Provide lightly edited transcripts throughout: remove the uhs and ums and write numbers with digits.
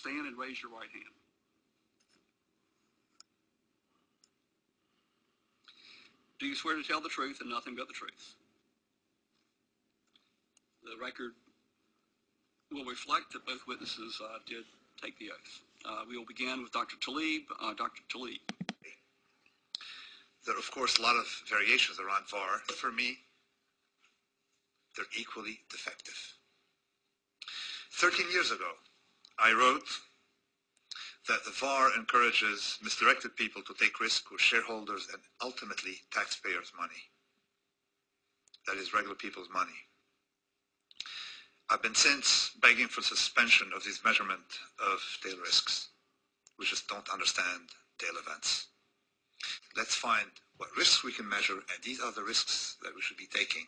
Stand and raise your right hand. Do you swear to tell the truth and nothing but the truth? The record will reflect that both witnesses did take the oath. We will begin with Dr. Taleb. Dr. Taleb. There are, of course, a lot of variations around VAR. For me, they're equally defective. 13 years ago, I wrote that the VAR encourages misdirected people to take risks with shareholders and ultimately taxpayers' money. That is regular people's money. I've been since begging for suspension of this measurement of tail risks. We just don't understand tail events. Let's find what risks we can measure, and these are the risks that we should be taking.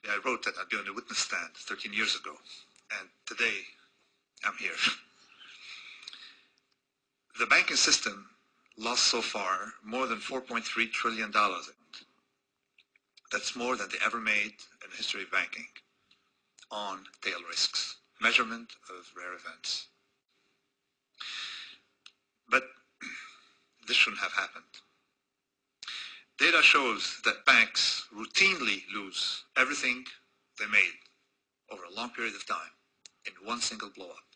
I wrote that I'd be on the witness stand 13 years ago, and today I'm here. The banking system lost so far more than $4.3 trillion. That's more than they ever made in the history of banking on tail risks, measurement of rare events. But this shouldn't have happened. Data shows that banks routinely lose everything they made over a long period of time in one single blow-up.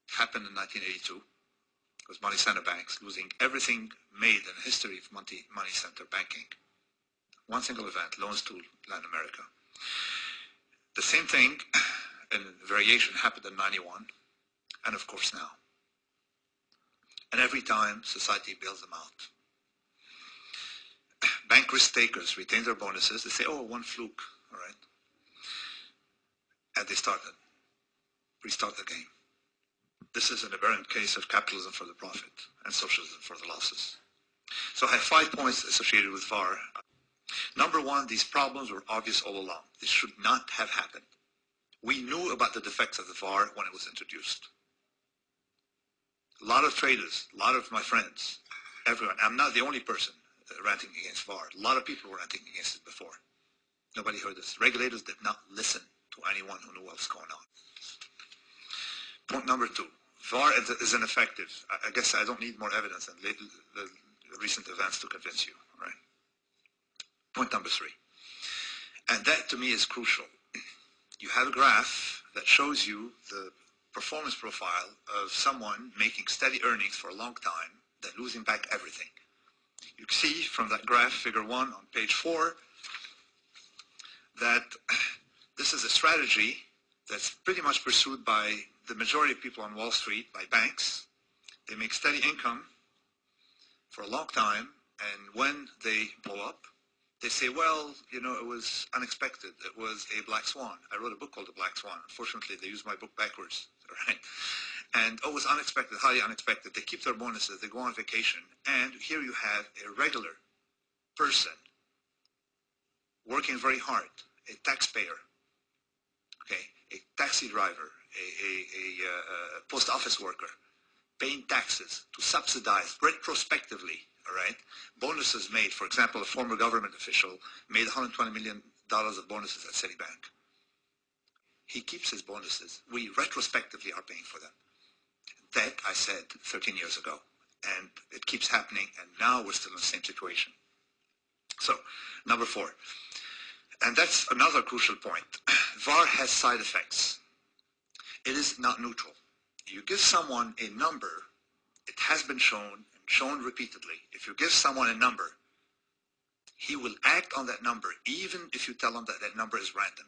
It happened in 1982. It was money center banks losing everything made in the history of money center banking. One single event, loans to Latin America. The same thing in variation happened in 91, and of course now. And every time society bails them out. Bank risk takers retain their bonuses. They say, oh, one fluke, all right? And they restart the game. This is an aberrant case of capitalism for the profit and socialism for the losses. So I have 5 points associated with VAR. Number one, these problems were obvious all along. This should not have happened. We knew about the defects of the VAR when it was introduced. A lot of traders, a lot of my friends, everyone, I'm not the only person ranting against VAR. A lot of people were ranting against it before. Nobody heard this. Regulators did not listen to anyone who knew what was going on. Point number two, VAR is ineffective. I guess I don't need more evidence than the recent events to convince you, right? Point number three, and that to me is crucial. You have a graph that shows you the performance profile of someone making steady earnings for a long time, then losing back everything. You can see from that graph, figure 1 on page 4, that this is a strategy that's pretty much pursued by the majority of people on Wall Street, by banks. They make steady income for a long time, and when they blow up, they say, well, you know, it was unexpected. It was a black swan. I wrote a book called The Black Swan. Unfortunately, they used my book backwards, right? And it was unexpected, highly unexpected. They keep their bonuses. They go on vacation. And here you have a regular person working very hard, a taxpayer, okay, a taxi driver, a post office worker, paying taxes to subsidize retrospectively, all right, bonuses made. For example, a former government official made $120 million of bonuses at Citibank. He keeps his bonuses. We retrospectively are paying for them. That I said 13 years ago, and it keeps happening, and now we're still in the same situation. So, number 4, and that's another crucial point. VAR has side effects. It is not neutral. You give someone a number, it has been shown, and shown repeatedly, if you give someone a number, he will act on that number, even if you tell him that that number is random.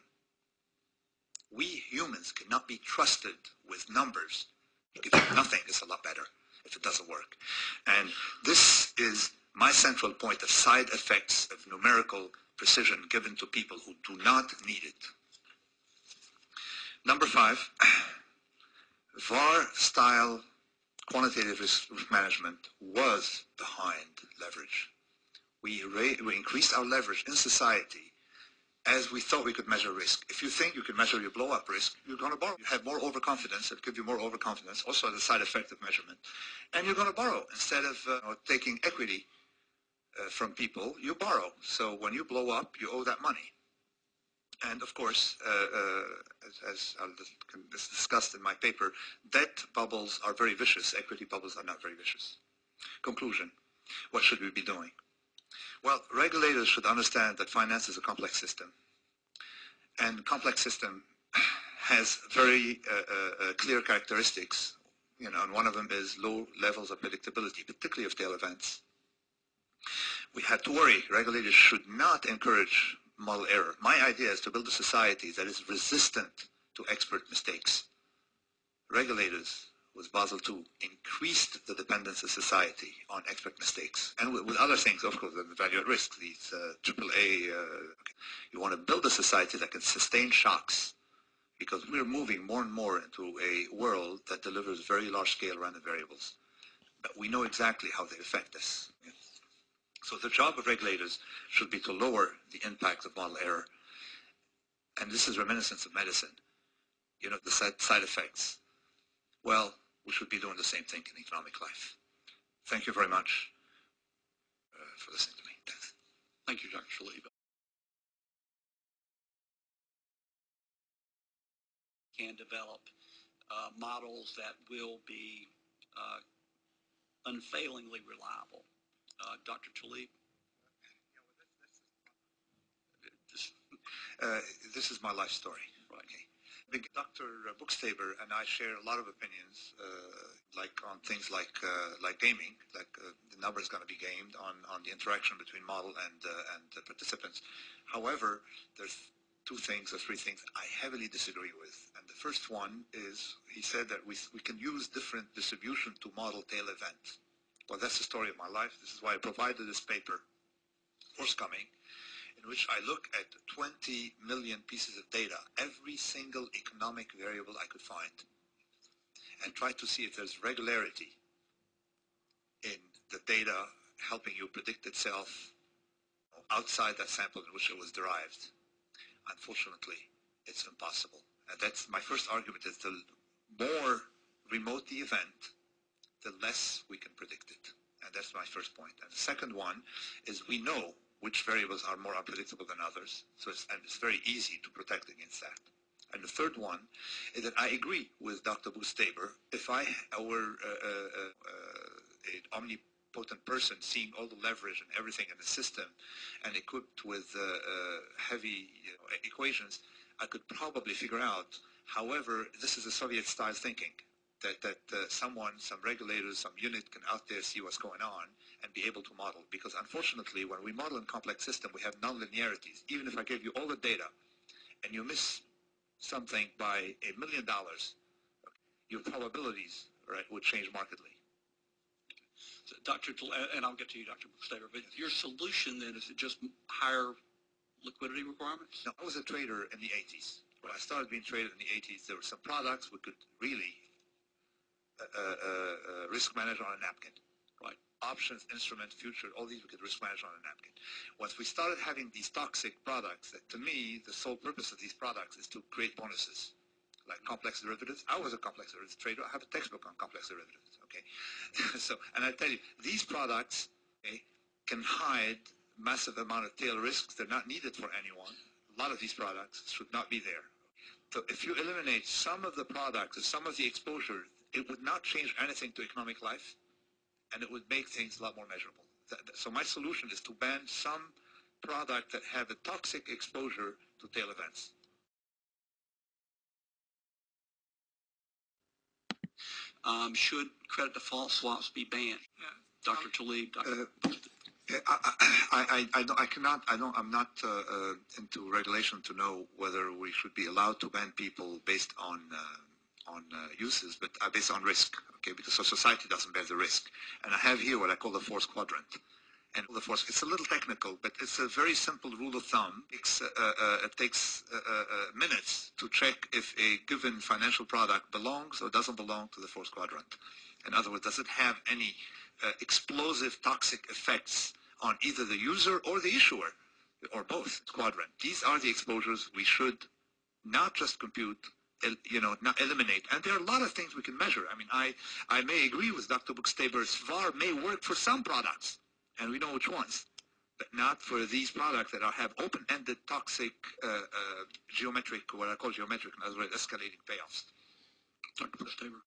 We humans cannot be trusted with numbers. If nothing is a lot better if it doesn't work. And this is my central point of side effects of numerical precision given to people who do not need it. Number 5, VAR-style quantitative risk management was behind leverage. We increased our leverage in society as we thought we could measure risk. If you think you can measure your blow-up risk, you're going to borrow. You have more overconfidence. It'll give you more overconfidence, also as a side effect of measurement. And you're going to borrow. Instead of taking equity from people, you borrow. So when you blow up, you owe that money. And of course, as is discussed in my paper, debt bubbles are very vicious. Equity bubbles are not very vicious. Conclusion, what should we be doing? Well, regulators should understand that finance is a complex system. And complex system has very clear characteristics, and one of them is low levels of predictability, particularly of tail events. We have to worry. Regulators should not encourage model error. My idea is to build a society that is resistant to expert mistakes. Regulators, with Basel II, increased the dependence of society on expert mistakes. And with other things, of course, the value at risk, these AAA, you want to build a society that can sustain shocks, because we're moving more and more into a world that delivers very large-scale random variables. But we know exactly how they affect us. So the job of regulators should be to lower the impact of model error. And this is reminiscent of medicine. The side effects. Well, we should be doing the same thing in economic life. Thank you very much for listening to me. Thanks. Thank you, Dr. Taleb. Can develop models that will be unfailingly reliable. Dr. Taleb? This is my life story. Right. Okay. Dr. Bookstaber and I share a lot of opinions, like on things like gaming, like the number is going to be gamed on the interaction between model and participants. However, there's two things or three things I heavily disagree with. And the first one is he said that we can use different distribution to model tail events. Well, that's the story of my life. This is why I provided this paper, forthcoming, in which I look at 20 million pieces of data, every single economic variable I could find, and try to see if there's regularity in the data helping you predict itself outside that sample in which it was derived. Unfortunately, it's impossible. And that's my first argument, is the more remote the event, the less we can predict it. And that's my first point. And the second one is we know which variables are more unpredictable than others, and it's very easy to protect against that. And the third one is that I agree with Dr. Bookstaber. If I were an omnipotent person seeing all the leverage and everything in the system and equipped with heavy equations, I could probably figure out. However, this is a Soviet-style thinking, that someone, some regulators, some unit can out there see what's going on and be able to model. Because unfortunately, when we model in complex system, we have nonlinearities. Even if I give you all the data and you miss something by $1 million, your probabilities, right, would change markedly. So, and I'll get to you, Dr. Bookstaber, but your solution then, is it just higher liquidity requirements? No, I was a trader in the 80s. When I started being traded in the 80s, there were some products we could really risk manage on a napkin. Right. Options, instruments, future, all these we could risk manage on a napkin. Once we started having these toxic products, that to me, the sole purpose of these products is to create bonuses, like complex derivatives. I was a complex derivatives trader. I have a textbook on complex derivatives, okay? So, and I tell you, these products, okay, can hide massive amount of tail risks. They're not needed for anyone. A lot of these products should not be there. So if you eliminate some of the products, some of the exposure, it would not change anything to economic life, and it would make things a lot more measurable. So my solution is to ban some product that have a toxic exposure to tail events. Should credit default swaps be banned? Dr. Taleb, I'm not into regulation to know whether we should be allowed to ban people based on uses, but based on risk, okay? Because society doesn't bear the risk. And I have here what I call the force quadrant. And it's a little technical, but it's a very simple rule of thumb. It takes minutes to check if a given financial product belongs or doesn't belong to the force quadrant. In other words, does it have any explosive toxic effects on either the user or the issuer, or both quadrant? These are the exposures we should not just compute, not eliminate. And there are a lot of things we can measure. I mean, I may agree with Dr. Bookstaber's VAR may work for some products, and we know which ones. but not for these products that have open-ended toxic geometric, what I call geometric, in other words, escalating payoffs. Dr. Tabor.